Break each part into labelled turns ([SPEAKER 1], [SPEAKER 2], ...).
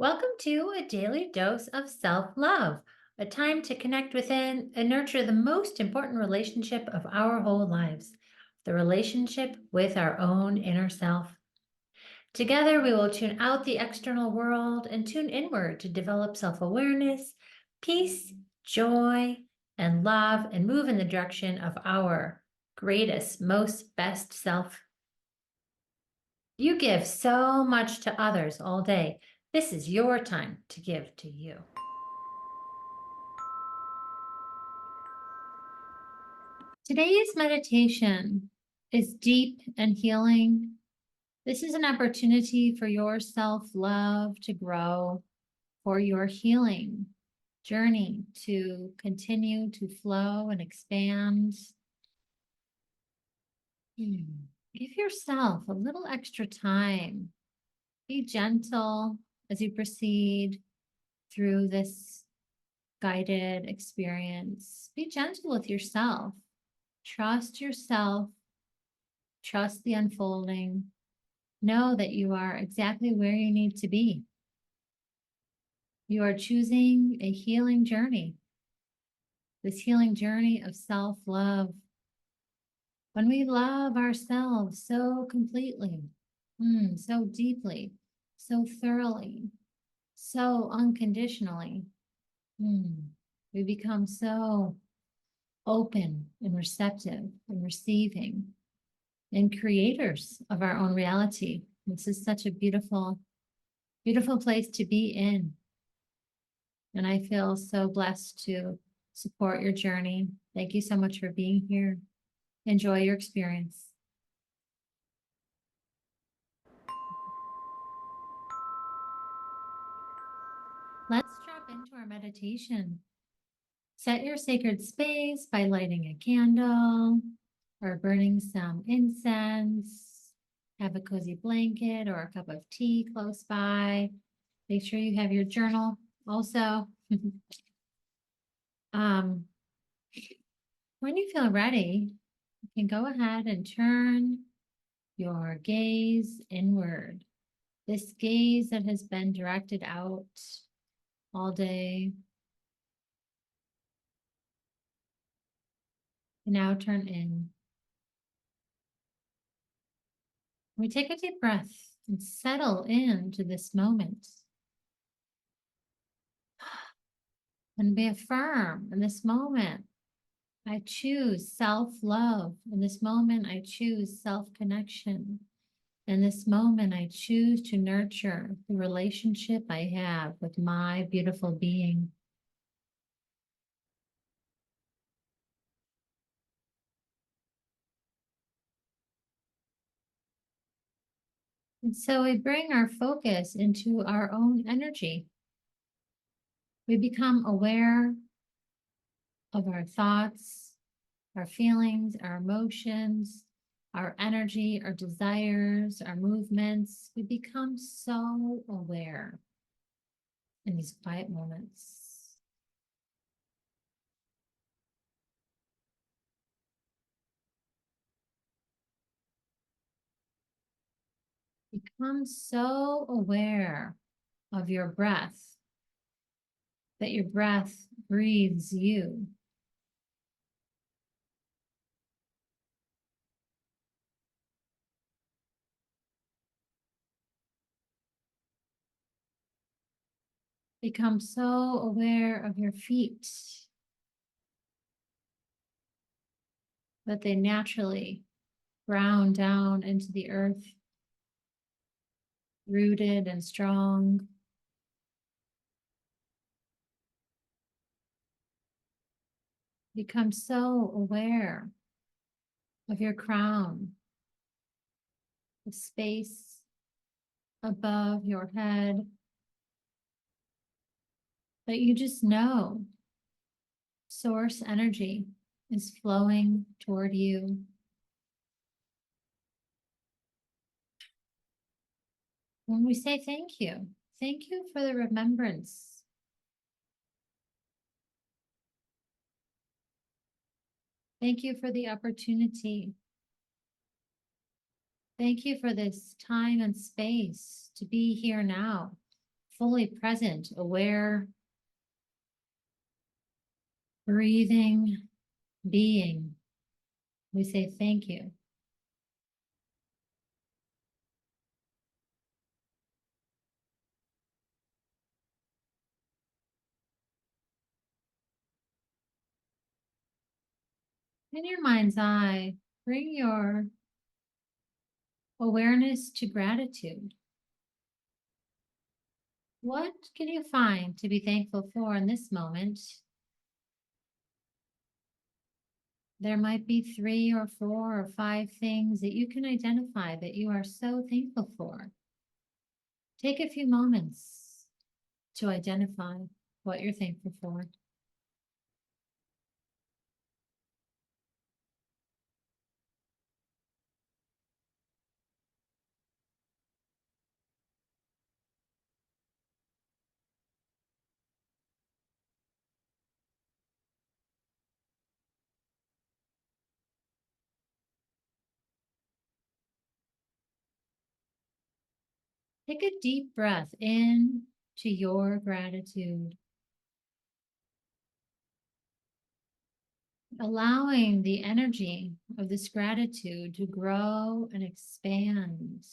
[SPEAKER 1] Welcome to a daily dose of self-love, a time to connect within and nurture the most important relationship of our whole lives, the relationship with our own inner self. Together, we will tune out the external world and tune inward to develop self-awareness, peace, joy, and love, and move in the direction of our greatest, most best self. You give so much to others all day. This is your time to give to you. Today's meditation is deep and healing. This is an opportunity for your self-love to grow, for your healing journey to continue to flow and expand. Give yourself a little extra time. Be gentle as you proceed through this guided experience. Be gentle with yourself. Trust yourself. Trust the unfolding. Know that you are exactly where you need to be. You are choosing a healing journey. This healing journey of self-love. When we love ourselves so completely, so deeply, so thoroughly, so unconditionally, we become so open and receptive and receiving and creators of our own reality. This is such a beautiful, beautiful place to be in. And I feel so blessed to support your journey. Thank you so much for being here. Enjoy your experience. Let's drop into our meditation. Set your sacred space by lighting a candle or burning some incense. Have a cozy blanket or a cup of tea close by. Make sure you have your journal also. When you feel ready, you can go ahead and turn your gaze inward. This gaze that has been directed out all day. And now turn in. We take a deep breath and settle into this moment. And we affirm in this moment, I choose self-love. In this moment, I choose self-connection. In this moment, I choose to nurture the relationship I have with my beautiful being. And so we bring our focus into our own energy. We become aware of our thoughts, our feelings, our emotions, our energy, our desires, our movements. We become so aware in these quiet moments. Become so aware of your breath, that your breath breathes you. Become so aware of your feet, that they naturally ground down into the earth, rooted and strong. Become so aware of your crown, the space above your head, that you just know source energy is flowing toward you. When we say thank you for the remembrance. Thank you for the opportunity. Thank you for this time and space to be here now. fully present, aware, breathing being. We say thank you. In your mind's eye, bring your awareness to gratitude. What can you find to be thankful for in this moment? There might be 3 or 4 or 5 things that you can identify that you are so thankful for. Take a few moments to identify what you're thankful for. Take a deep breath in to your gratitude, allowing the energy of this gratitude to grow and expand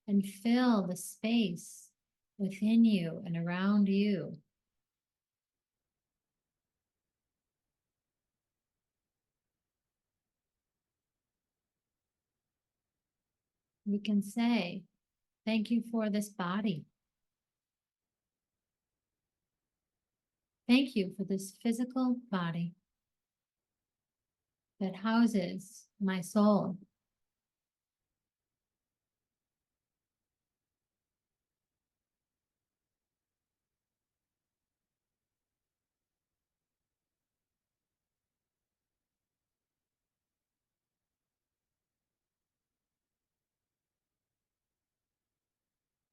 [SPEAKER 1] and fill the space within you and around you. We can say, thank you for this body. Thank you for this physical body that houses my soul.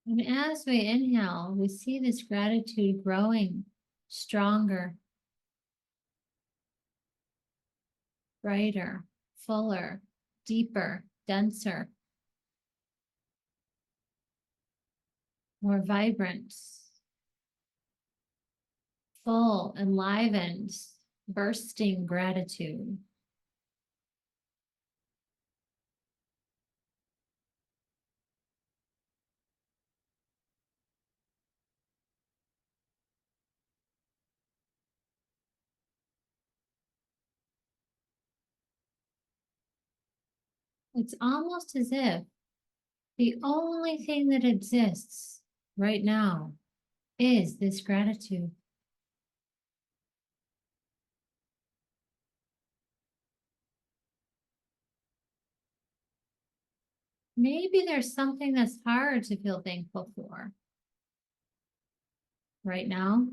[SPEAKER 1] And as we inhale, we see this gratitude growing stronger, brighter, fuller, deeper, denser, more vibrant, full, enlivened, bursting gratitude. It's almost as if the only thing that exists right now is this gratitude. Maybe there's something that's hard to feel thankful for right now.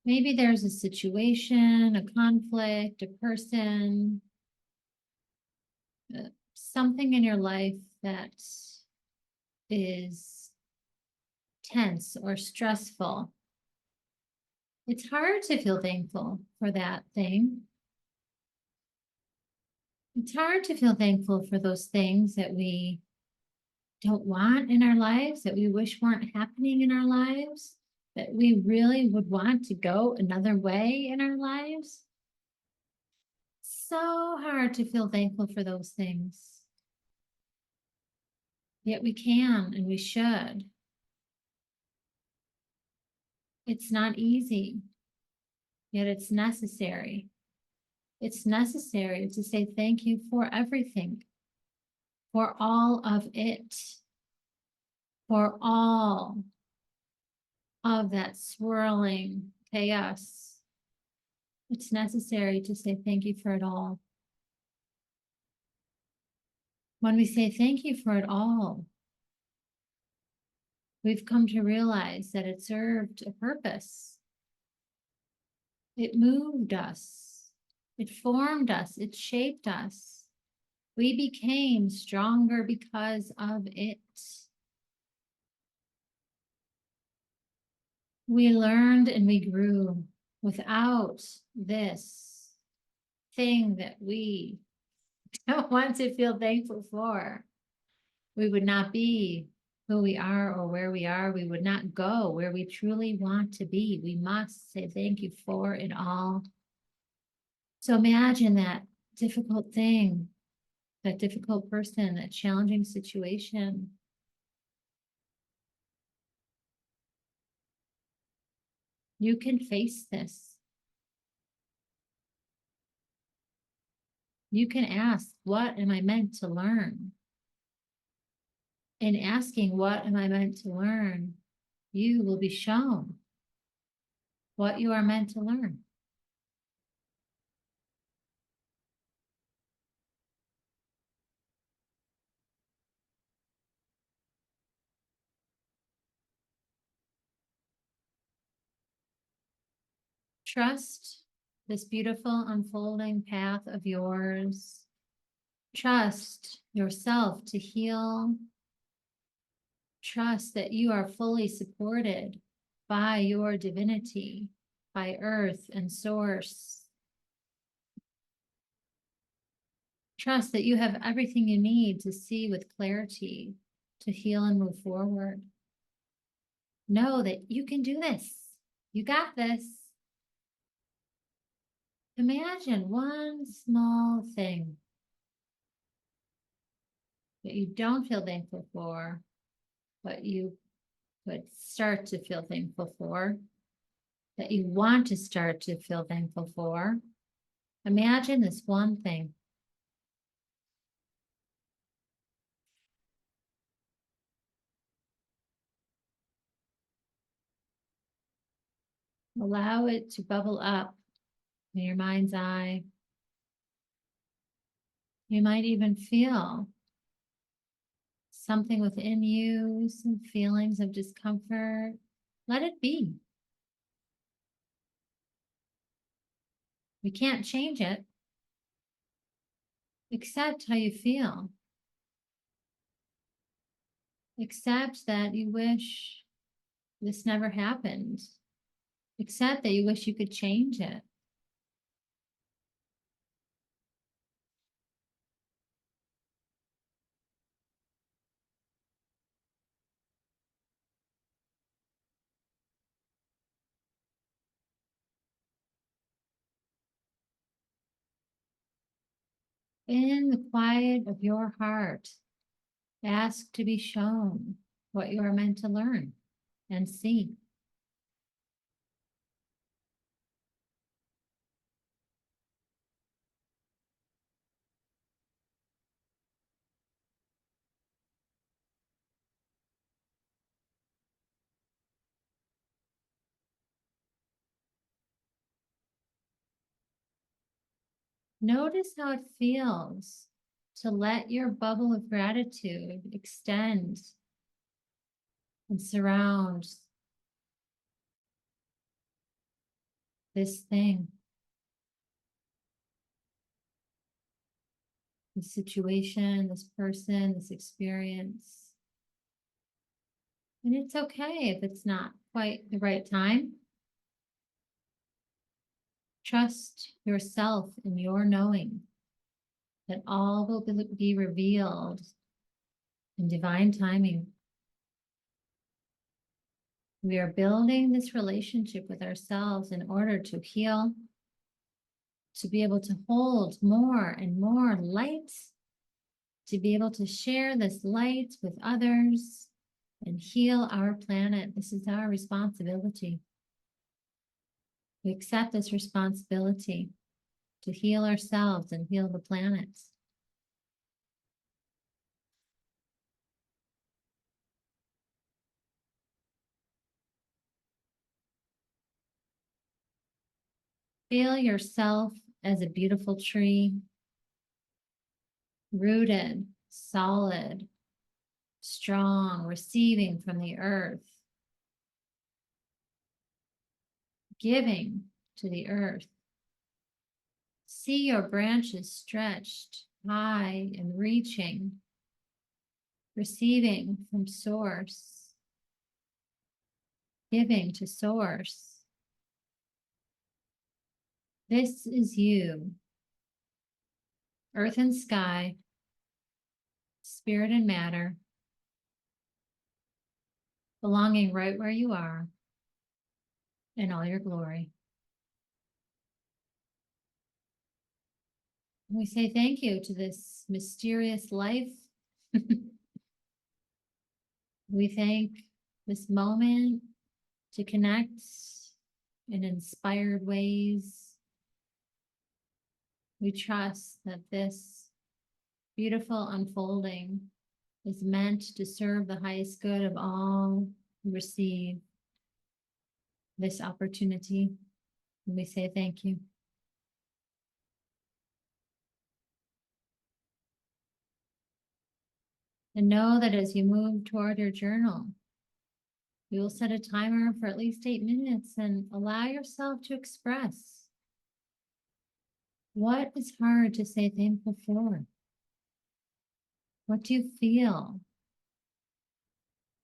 [SPEAKER 1] Maybe there's a situation, a conflict, a person, something in your life that is tense or stressful. It's hard to feel thankful for that thing. It's hard to feel thankful for those things that we don't want in our lives, that we wish weren't happening in our lives, that we really would want to go another way in our lives. So hard to feel thankful for those things. Yet we can and we should. It's not easy, yet it's necessary. It's necessary to say thank you for everything, for all of it, for all of that swirling chaos. It's necessary to say thank you for it all. When we say thank you for it all, we've come to realize that it served a purpose. It moved us. It formed us. It shaped us. We became stronger because of it. We learned and we grew. Without this thing that we don't want to feel thankful for, we would not be who we are or where we are, we would not go where we truly want to be. We must say thank you for it all. So imagine that difficult thing, that difficult person, that challenging situation. You can face this. You can ask, what am I meant to learn? In asking, what am I meant to learn, you will be shown what you are meant to learn. Trust this beautiful unfolding path of yours. Trust yourself to heal. Trust that you are fully supported by your divinity, by earth and source. Trust that you have everything you need to see with clarity, to heal and move forward. Know that you can do this. You got this. Imagine one small thing that you don't feel thankful for, but you could start to feel thankful for, that you want to start to feel thankful for. Imagine this one thing. Allow it to bubble up in your mind's eye. You might even feel something within you, some feelings of discomfort. Let it be. We can't change it. Accept how you feel. Accept that you wish this never happened. Accept that you wish you could change it. In the quiet of your heart, ask to be shown what you are meant to learn and see. Notice how it feels to let your bubble of gratitude extend and surround this thing, this situation, this person, this experience. And it's okay if it's not quite the right time. Trust yourself in your knowing that all will be revealed in divine timing. We are building this relationship with ourselves in order to heal, to be able to hold more and more light, to be able to share this light with others and heal our planet. This is our responsibility. We accept this responsibility to heal ourselves and heal the planet. Feel yourself as a beautiful tree, rooted, solid, strong, receiving from the earth, giving to the earth. See your branches stretched high and reaching, receiving from source, giving to source. This is you, earth and sky, spirit and matter, belonging right where you are in all your glory. We say thank you to this mysterious life. We thank this moment to connect in inspired ways. We trust that this beautiful unfolding is meant to serve the highest good of all who receive this opportunity. And we say thank you. And know that as you move toward your journal, you will set a timer for at least 8 minutes and allow yourself to express what is hard to say thankful for. What do you feel?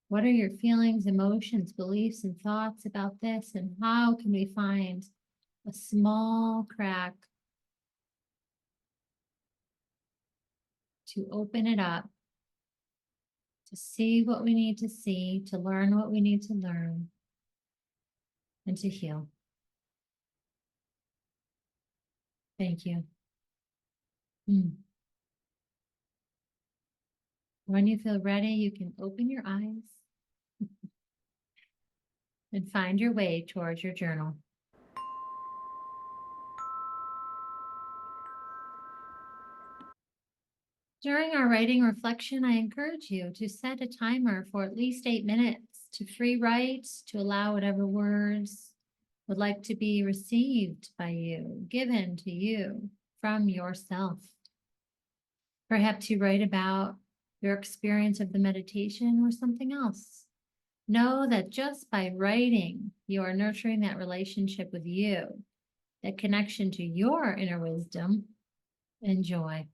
[SPEAKER 1] What are your feelings, emotions, beliefs, and thoughts about this? And how can we find a small crack to open it up, to see what we need to see, to learn what we need to learn, and to heal? Thank you. When you feel ready, you can open your eyes and find your way towards your journal. During our writing reflection, I encourage you to set a timer for at least 8 minutes to free write, to allow whatever words would like to be received by you, given to you from yourself. Perhaps you write about your experience of the meditation or something else. Know that just by writing, you are nurturing that relationship with you, that connection to your inner wisdom and joy.